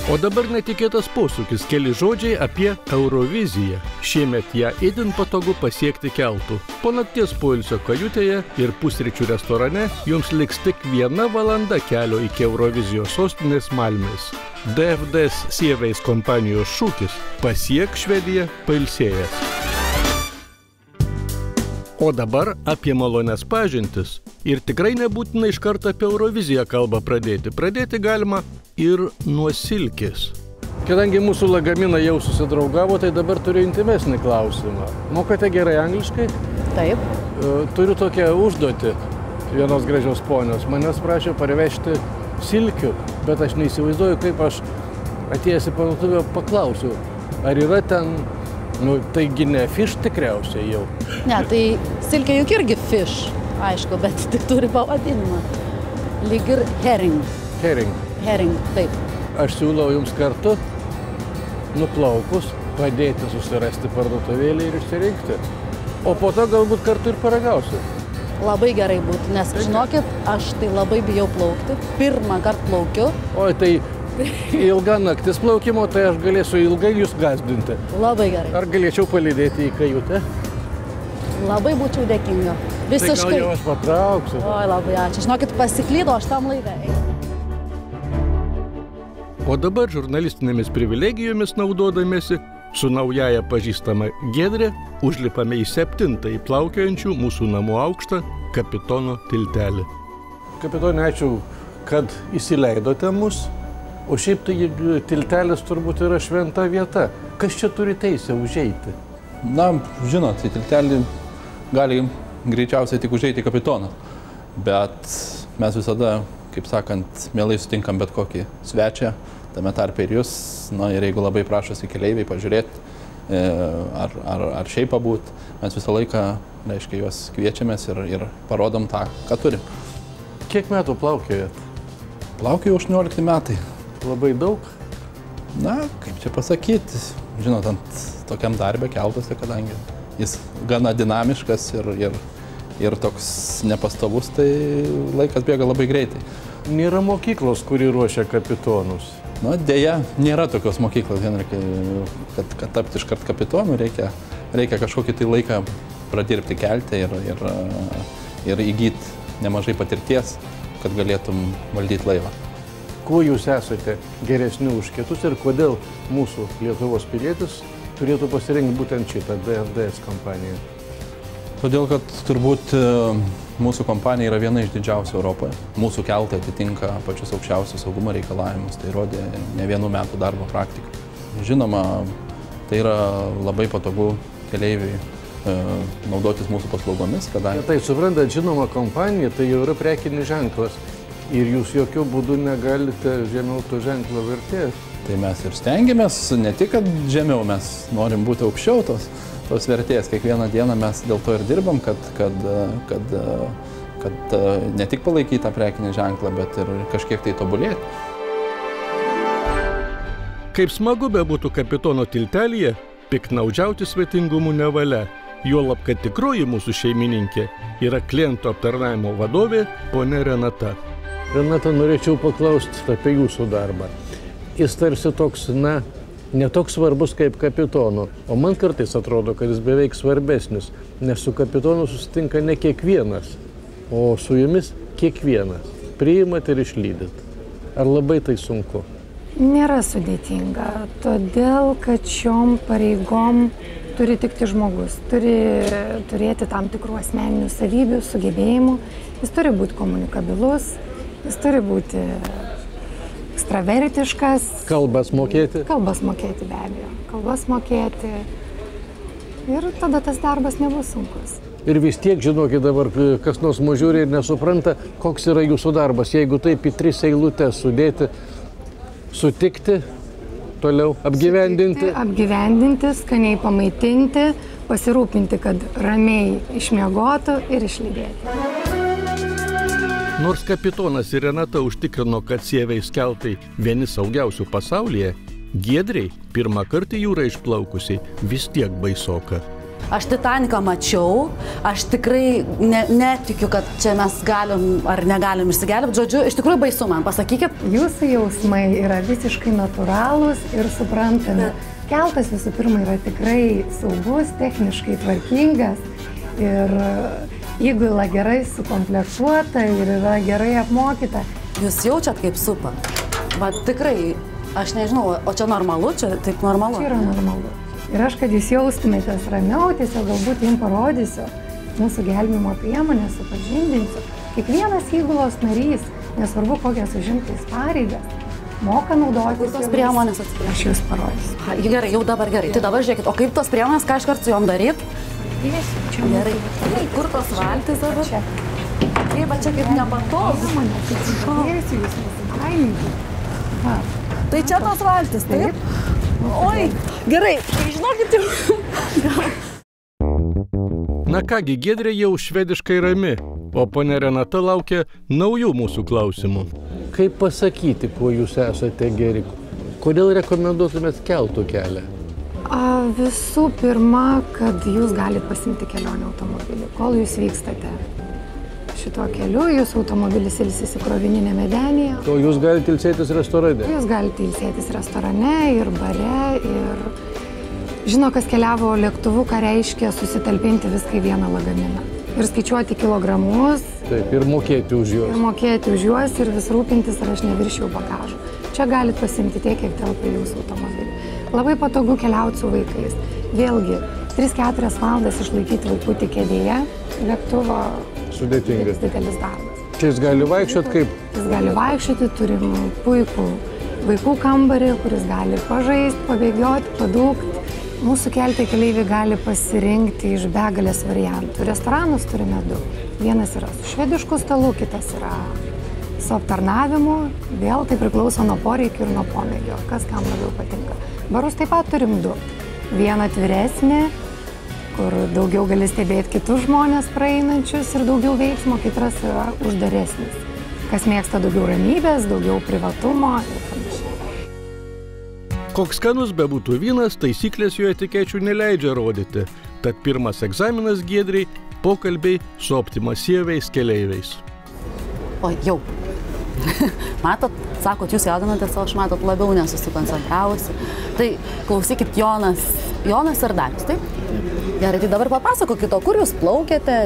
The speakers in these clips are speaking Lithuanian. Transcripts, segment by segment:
O dabar netikėtas posūkis, keli žodžiai apie Euroviziją. Šiemet ją itin patogu pasiekti keltu. Po nakties poilsio kajutėje ir pusryčių restorane jums liks tik 1 valanda kelio iki Eurovizijos sostinės Malmės. DFDS Sieveis kompanijos šūkis – pasiek Švediją pailsėjęs. O dabar apie malonias pažintis. Ir tikrai nebūtina iš karto apie Euroviziją kalbą pradėti. Pradėti galima ir nuo silkės. Kadangi mūsų lagamina jau susidraugavo, tai dabar turiu intimesnį klausimą. Mokate gerai angliškai? Taip. Turiu tokią užduotį vienos gražios ponios. Manęs prašė parvežti silkių, bet aš neįsivaizduoju, kaip aš atėjęs į parduotuvę paklausiu, ar yra ten, taigi ne fish tikriausiai jau. Ne, tai silkė juk irgi fish, aišku, bet tik turi pavadinimą. Lyg ir herring. Herring. Herring, taip. Aš siūlau jums kartu, nuplaukus, padėti susirasti parduotuvėlį ir išsirinkti. O po to galbūt kartu ir paragausiu. Labai gerai būtų, nes žinokit, aš tai labai bijau plaukti. Pirmą kartą plaukiu. Oi, tai ilga naktis plaukimo, tai aš galėsiu ilgai jūs gąsdinti. Labai gerai. Ar galėčiau palydėti į kajutę? Labai būčiau dėkinga. Visiškai. Tai gal jau aš patrauksiu. Oi, labai ačiū. Žinokit, pasiklydo aš tam laive. O dabar žurnalistinėmis privilegijomis naudodamėsi su naujaja pažįstama Giedre užlipame į 7. plaukiojančių mūsų namų aukštą Kapitono tiltelį. Kapitone, ačiū, kad įsileidote mus, o šiaip tai tiltelis turbūt yra šventa vieta. Kas čia turi teisę užeiti? Na, žinot, į tiltelį gali greičiausiai tik užeiti kapitonas, bet mes visada, kaip sakant, mielai sutinkam bet kokį svečią, tame tarpe ir jūs, ir jeigu labai prašosi keleiviai pažiūrėti ar šiaip pabūt, mes visą laiką, reiškia, juos kviečiamės ir parodom tą, ką turim. Kiek metų plaukiojat? Plaukioju 18 metai. Labai daug? Na, kaip čia pasakyti, žinot, ant tokiam darbe keltuose, kadangi jis gana dinamiškas ir toks nepastovus, tai laikas bėga labai greitai. Nėra mokyklos, kuri ruošia kapitonus? Na, dėja, nėra tokios mokyklos, Henrikai, kad tapti iškart kapitonu, reikia kažkokį tai laiką pradirbti kelte ir įgyti nemažai patirties, kad galėtum valdyti laivą. Kuo jūs esate geresni už kitus ir kodėl mūsų Lietuvos pilietis turėtų pasirinkti būtent šitą DFDS kompaniją? Todėl, kad turbūt mūsų kompanija yra viena iš didžiausių Europoje. Mūsų keltai atitinka pačius aukščiausius saugumo reikalavimus, tai rodė ne 1 metų darbo praktika. Žinoma, tai yra labai patogu keleiviui naudotis mūsų paslaugomis, kadangi... Tai suprantat, žinoma kompanija, tai jau yra prekinis ženklas ir jūs jokių būdų negalite žemiau to ženklo vertės. Tai mes ir stengiamės, ne tik, kad žemiau, mes norim būti aukščiau tos vertės. Kiekvieną dieną mes dėl to ir dirbam, kad ne tik palaikyti tą prekinį ženklą, bet ir kažkiek tai tobulėti. Kaip smagu bebūtų kapitono tiltelyje, piktnaudžiauti svetingumu nevalia. Juolab, kad tikroji mūsų šeimininkė yra klientų aptarnavimo vadovė ponia Renata. Renata, norėčiau paklausti apie jūsų darbą. Jis tarsi toks, netoks svarbus kaip kapitono, o man kartais atrodo, kad jis beveik svarbesnis, nes su kapitonu susitinka ne kiekvienas, o su jumis kiekvienas. Priimat ir išlydit. Ar labai tai sunku? Nėra sudėtinga, todėl kad šiom pareigom turi tikti žmogus, turi turėti tam tikrų asmeninių savybių, sugebėjimų, jis turi būti komunikabilus, jis turi būti ekstravertiškas. Kalbas mokėti? Kalbas mokėti, be abejo. Kalbas mokėti. Ir tada tas darbas nebus sunkus. Ir vis tiek, žinokit, dabar kas nors mažiūri ir nesupranta, koks yra jūsų darbas. Jeigu taip į 3 eilutes sudėti, sutikti, toliau apgyvendinti. Apgyvendinti, skaniai pamaitinti, pasirūpinti, kad ramiai išmiegotų ir išlydėti. Nors kapitonas ir Renata užtikrino, kad Sieveis keltai vieni saugiausių pasaulyje, Giedrei pirmą kartą jūrą išplaukusiai vis tiek baisoka. Aš Titaniką mačiau, aš tikrai netikiu, kad čia mes galim ar negalim išsigelbėti. Žodžiu, iš tikrųjų baisu man, pasakykit. Jūsų jausmai yra visiškai natūralūs ir suprantami. Keltas visų pirma yra tikrai saugus, techniškai tvarkingas ir įgula gerai sukomplektuota ir yra gerai apmokyta. Jūs jaučiat kaip supa? Va tikrai, aš nežinau, o čia normalu, čia taip normalu? Čia yra normalu. Ir aš, kad jūs jaustumėtės ramiau, tiesiog galbūt jums parodysiu mūsų gelbėjimo priemonę, supažindinsiu. Kiekvienas įgulos narys, nesvarbu kokias užimtais pareigas, moka naudotis tos priemonės atsiprašau. Aš jūs parodysiu. Gerai, jau dabar gerai. Tai dabar žiūrėkit, o kaip tos priemonės, ką iškart su jom daryt? Gerai. Kur tos valtis dabar? Čia. Kaip, čia kaip nepatogu. Jūs nesibaiminti. Tai čia tos valtis, taip? Oi, gerai, tai žinokit jau. Na kągi, Giedrė jau švediškai rami, o ponia Renata laukia naujų mūsų klausimų. Kaip pasakyti, kuo jūs esate geri? Kodėl rekomenduotumėt keltų kelią? Visų pirma, kad jūs galite pasimti kelionę automobilį. Kol jūs vykstate šituo keliu, jūsų automobilis ilsisi krovininėme denėje. O jūs galite ilsėtis restorane? Jūs galite ilsėtis restorane ir bare. Ir žino, kas keliavo lėktuvu, ką reiškia susitalpinti viską į vieną lagaminą. Ir skaičiuoti kilogramus. Taip, ir mokėti už juos. Ir mokėti už juos ir vis rūpintis, ar aš neviršiau bagažo. Čia galite pasimti tiek, kiek telpa jūsų automobilį. Labai patogu keliauti su vaikais. Vėlgi, 3-4 valandas išlaikyti vaikutį kėdėje, lėktuvo sudėtingas. Didelis darbas. Čia jis gali vaikščioti kaip? Jis gali vaikščioti, turim puikų vaikų kambarį, kuris gali pažaisti, pabėgioti, padūkti. Mūsų kelte keleiviai gali pasirinkti iš begalės variantų. Restoranus turime 2. Vienas yra su švedišku stalu, kitas yra su aptarnavimu. Vėl tai priklauso nuo poreikių ir nuo pomėgio, kas kam labiau patinka. Barus taip pat turim 2. Vieną atviresnį, kur daugiau gali stebėti kitus žmonės praeinančius ir daugiau veiksmo, kitas yra uždaresnis. Kas mėgsta daugiau ramybės, daugiau privatumo ir panašiai. Koks skanus bebūtų vynas, taisyklės jo etikečių neleidžia rodyti. Tad pirmas egzaminas Giedrei – pokalbiai su optimasieviais keleiviais. O, jau. Matot, sakot, jūs jaudinatės, o aš matot labiau nesusikoncentravusi. Tai klausykit, Jonas ir Darius, taip? Gerai, tai dabar papasakokit, o kur jūs plaukėte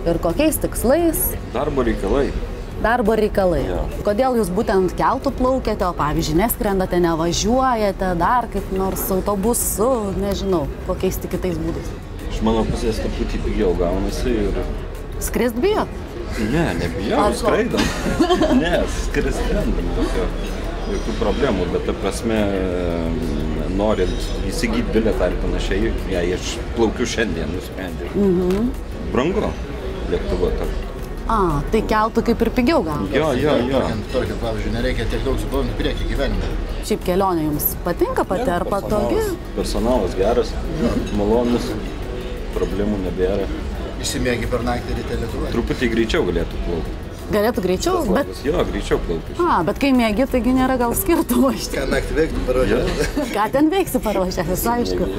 ir kokiais tikslais? Darbo reikalai. Darbo reikalai. Ja. Kodėl jūs būtent keltu plaukėte, o pavyzdžiui, neskrendate, nevažiuojate, dar kaip nors autobusu, nežinau, kokiais tik kitais būdais? Iš mano pusės truputį pigiau gaunasi ir... Skrist bijot? Ne, nebijau, skraidom. Ne, skrist skrendam, jokių problemų, bet ta prasme, norint įsigyti bilietą ir panašiai, jei aš plaukiu šiandien, nusprendžiau. Brangu lėktuvo tarp. Tai keltų kaip ir pigiau gaunasi. Jo. Tarkim, pavyzdžiui, nereikia tiek daug suplaukti priekį gyvenime. Šiaip kelionė jums patinka pati ar patogi? Personalas geras, malonus, problemų nebėra. Išsimiegi per naktį ryte Lietuvoje. Truputį greičiau galėtų plaukti. Galėtų greičiau, bet... Jo, greičiau plaukti. Bet kai mėgi, taigi nėra gal skirtumo iš Ką naktį veiktų paruošęs? Ką ten veiksi paruošęs, aišku.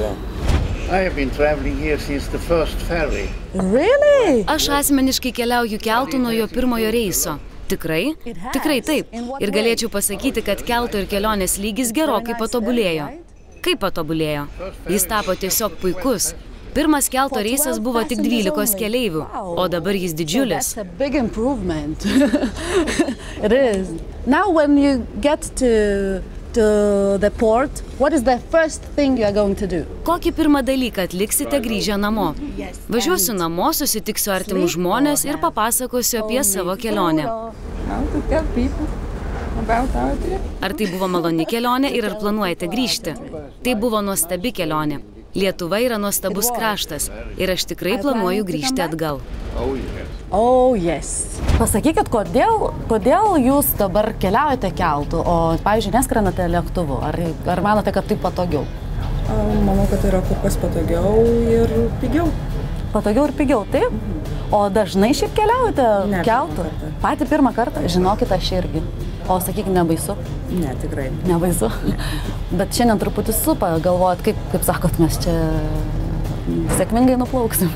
I have been traveling here since the first ferry. Really? Aš asmeniškai keliauju keltu nuo jo pirmojo reiso. Tikrai? Tikrai taip. Ir galėčiau pasakyti, kad kelto ir kelionės lygis gerokai patobulėjo. Kaip patobulėjo? Jis tapo tiesiog puikus. Pirmas kelto reisas buvo tik 12 keleivių, o dabar jis didžiulis. That's a big improvement. It is. Now when you get to the port, what is the first thing you are going to do? Kokį pirmą dalyką atliksite grįžę namo? Važiuosiu namo, susitiksiu artimus žmonės ir papasakosiu apie savo kelionę. Ar tai buvo maloni kelionė ir ar planuojate grįžti? Tai buvo nuostabi kelionė. Lietuva yra nuostabus kraštas ir aš tikrai planuoju grįžti atgal. Oh, yes. Pasakykit, kodėl jūs dabar keliaujate keltu, o, pavyzdžiui, neskrendate lėktuvu? Ar manote, kad tai patogiau? Manau, kad tai yra kur kas patogiau ir pigiau. Patogiau ir pigiau, taip? O dažnai šiaip keliaujate keltu? Patį pirmą kartą? Žinokit, aš irgi. O sakykit, nebaisu? Ne, tikrai. Nebaisu. Bet šiandien truputį supa galvojat, kaip sakot, mes čia sėkmingai nuplauksim.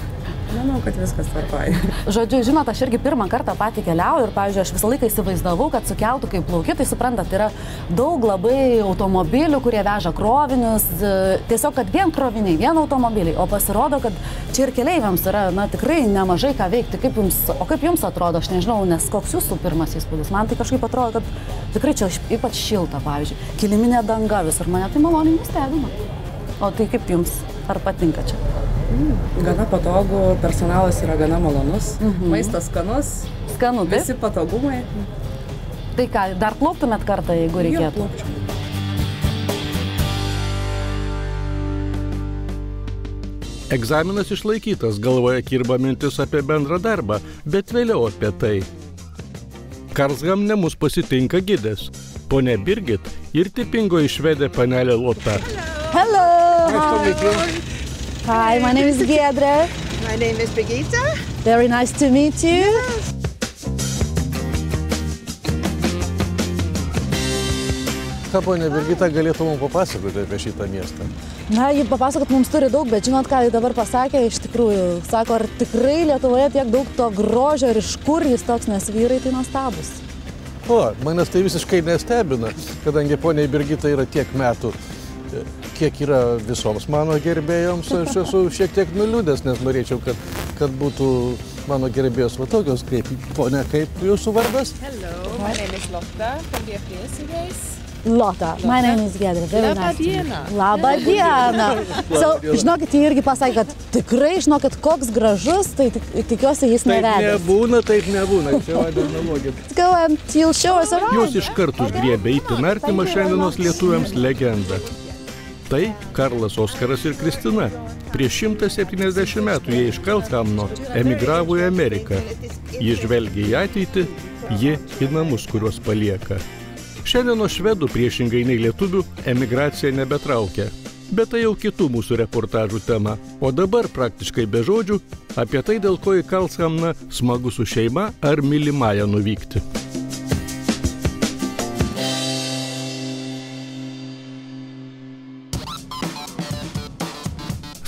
Manau, kad viskas tvarkoja. Žodžiu, žinot, aš irgi pirmą kartą patį keliauju ir, pavyzdžiui, aš visą laiką įsivaizdavau, kad su keltu, kai plauki, tai suprantat, yra daug labai automobilių, kurie veža krovinius, tiesiog, kad vien kroviniai, vien automobiliai, o pasirodo, kad čia ir keleiviams yra, na, tikrai nemažai ką veikti. O kaip jums atrodo, aš nežinau, nes koks jūsų pirmas įspūdis? Man tai kažkaip atrodo, kad tikrai čia ypač šilta, pavyzdžiui, kiliminė danga visur, mane tai maloniai nustebino. O tai kaip jums? Ar patinka čia? Gana patogu, personalas yra gana malonus, maistas skanus, Skanu, taip? visi patogumai. Tai ką, dar plauktumėt kartą, jeigu reikėtų? Egzaminas išlaikytas, galvoje kirba mintis apie bendrą darbą, bet vėliau apie tai. Karlshamne mus pasitinka gidės, ponė Birgit ir tipingoji švedė panelė Lota. Hello! Hi, my name is Giedrė. My name is Birgitta. Very nice to meet you. Ką ponė Birgita galėtų mums papasakoti apie šitą miestą? Na, ji papasakot mums turi daug, bet žinot, ką ji dabar pasakė, iš tikrųjų, sako, ar tikrai Lietuvoje tiek daug to grožio ir iš kur jis toks, nes vyrai tai nuostabus. O, manęs tai visiškai nestebina, kadangi ponė Birgita yra tiek metų, kiek yra visoms mano gerbėjoms, aš esu šiek tiek nuliūdęs, nes norėčiau, kad būtų mano gerbėjos va tokios, kaip ponė, kaip jūsų vardas? Hello, my name is Lotta from the Priesigeis. Lotta, my name is Giedrė. Labą dieną. Labą dieną. Žinokit, jie irgi pasakė, kad tikrai, žinokit, koks gražus, tai tikiuosi jis nevedęs. Taip nebūna, čia vadina logika. Go and you'll show us around. Jūs iškart užgriebė itin artimą šiandienos lietuviams legendą. Tai Karlas Oskaras ir Kristina. Prieš 170 metų jie iš Karlshamno emigravo į Ameriką. Ji žvelgia į ateitį, ji į namus, kuriuos palieka. Šiandienos švedų priešingai nei lietuvių emigracija nebetraukia. Bet tai jau kitų mūsų reportažų tema. O dabar praktiškai be žodžių apie tai, dėl ko į Karlshamną smagu su šeima ar mylimąja nuvykti.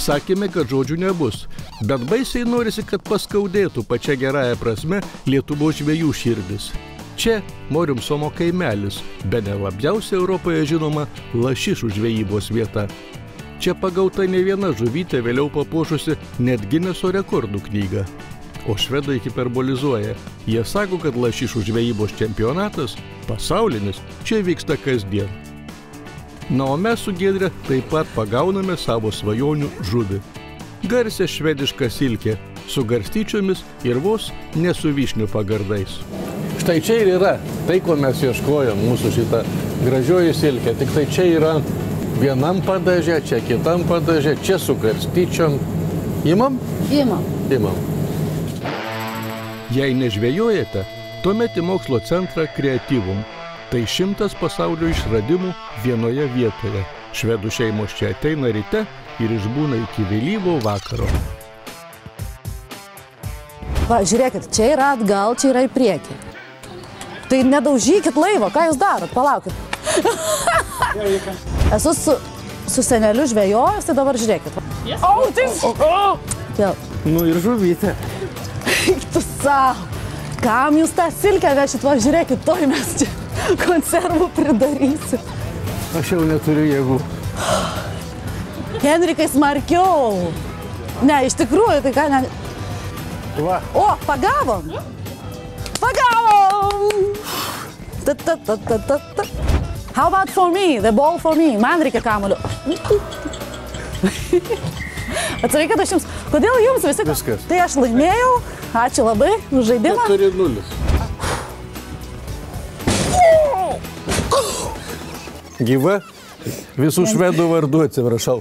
Sakėme, kad žodžių nebus, bet baisiai norisi, kad paskaudėtų pačia gerąja prasme Lietuvos žvejų širdis. Čia Moriumsono kaimelis, bene labiausiai Europoje žinoma lašišų žvejybos vieta. Čia pagauta ne viena žuvytė, vėliau papuošusi net Gineso rekordų knygą. O švedai hiperbolizuoja. Jie sako, kad lašišų žvejybos čempionatas, pasaulinis, čia vyksta kasdien. Na, o mes su Giedre taip pat pagauname savo svajonių žuvį. Garsė švediška silkė, su garstyčiomis ir vos ne su vyšnių pagardais. Štai čia ir yra tai, ko mes ieškojom, mūsų šitą gražioji silkė. Tik tai čia yra vienam padaže, čia kitam padaže, čia su garstyčiom. Imam? Imam. Jei nežvejojate, tuomet į mokslo centrą Creativum. Tai 100 pasaulio išradimų vienoje vietoje. Švedų šeimos čia ateina ryte ir išbūna iki vėlyvo vakaro. Va, žiūrėkit, čia yra atgal, čia yra į priekį. Tai nedaužykit laivo, ką jūs darot? Palaukit. Esu su seneliu žvejojęs, tai dabar žiūrėkit. Nu ir žuvytė. Tu savo. Kam jūs tą silkę vešit? Va, žiūrėkit, toj mes čia konservų pridarysim. Aš jau neturiu jėgų. Henrikai, smarkiau. Ne, iš tikrųjų, tai ką ne... Va. O, pagavom. Pagavom. How about for me? The ball for me. Man reikia kamuolio. Atsarykit, aš jums... Kodėl jums visi... Viskas. Tai aš laimėjau. Ačiū labai už žaidimą. 4-0. Gyva? Visų švedų vardų atsiprašau.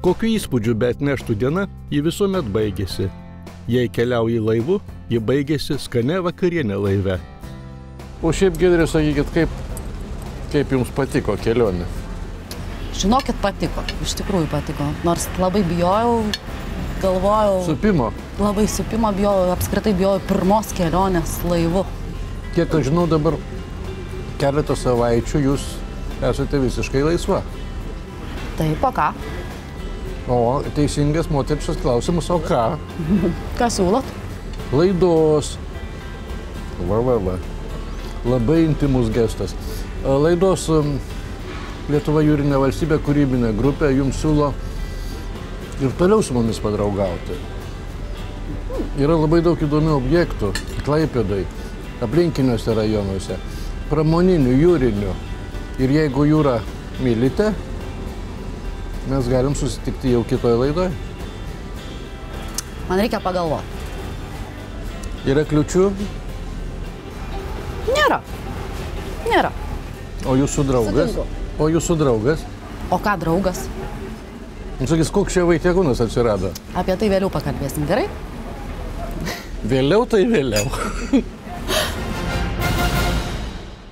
Kokiu įspūdžiu bet neštų diena, ji visuomet baigėsi. Jei keliauji laivu, ji baigėsi skane vakarienė laive. O šiaip, Giedrė, sakykit, kaip jums patiko kelionė? Žinokit, patiko. Iš tikrųjų patiko. Nors labai bijojau, galvojau... Supimo? Labai supimo bijojau, apskritai bijojau pirmos kelionės laivu. Kiek aš žinau, dabar keletą savaičių jūs esate visiškai laisva. Taip, o ką? O teisingas moteriškas klausimas, o ką? Ką siūlot? Laidos. Va. Labai intimus gestas. Laidos Lietuva jūrinė valstybė kūrybinė grupė jums siūlo ir toliau su mumis padraugauti. Yra labai daug įdomių objektų Klaipėdai, aplinkiniuose rajonuose, pramoninių, jūrinių. Ir jeigu jūrą mylite, mes galim susitikti jau kitoje laidoje. Man reikia pagalvoti. Yra kliučių? Nėra. O jūsų draugas? Sutinku. O jūsų draugas? O ką draugas? Sakys, koks čia Vaitiekūnas atsirado? Apie tai vėliau pakalbėsim, gerai? Vėliau tai vėliau.